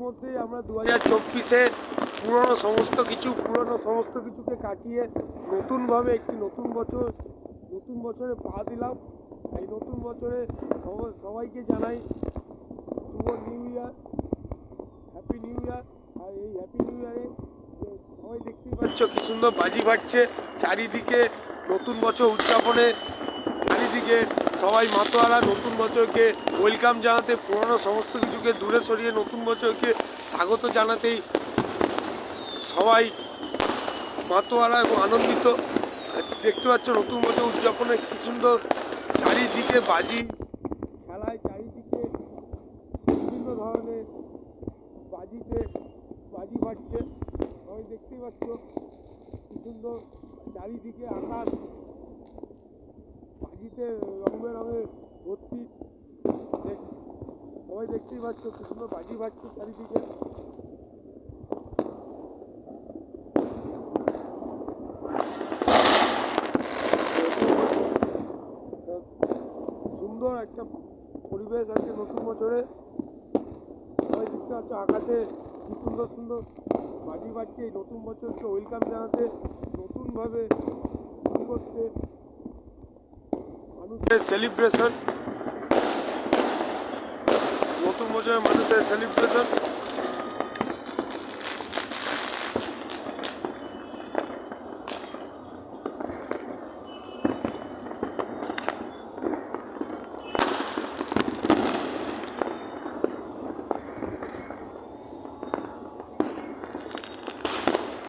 ইতিমধ্যেই আমরা 2024-এ পুরনো সমস্ত কিছুকে কাটিয়ে নতুনভাবে একটি নতুন বছরে পা দিলাম। এই নতুন বছরে সবাইকে জানাই শুভ new year, happy new year. আর এই হ্যাপি নিউ ইয়ারে সবাই দেখতেই পাচ্ছ কি সুন্দর বাজি ফাটছে চারিদিকে। নতুন বছর উদযাপনে চারিদিকে সবাই মাতোয়ারা নতুন বছরকে ওয়েলকাম জানাতে, পুরনো সমস্ত কিছুকে দূরে সরিয়ে নতুন বছরকে স্বাগত জানাতেই সবাই মাতোয়ারা এবং আনন্দিত। দেখতে পাচ্ছ নতুন বছর উদযাপনে কি সুন্দর চারিদিকে বাজি খেলায়, চারিদিকে বিভিন্ন ধরনের বাজি ফাটছে। সবাই দেখতেই পাচ্ছ কি সুন্দর চারিদিকে আকাশ বাজিতে রং বেরঙে ভর্তি। সবাই দেখতেই পাচ্ছ কি সুন্দর বাজি ফাটছে চারিদিকে। সুন্দর একটা পরিবেশ আছে নতুন বছরে। সবাই দেখতে পাচ্ছ আকাশে কি সুন্দর বাজি বাজছে। এই নতুন বছরকে ওয়েলকাম জানাতে, নতুনভাবে শুরু করতে মানুষের সেলিব্রেশন, নতুন বছরের মানুষের সেলিব্রেশন।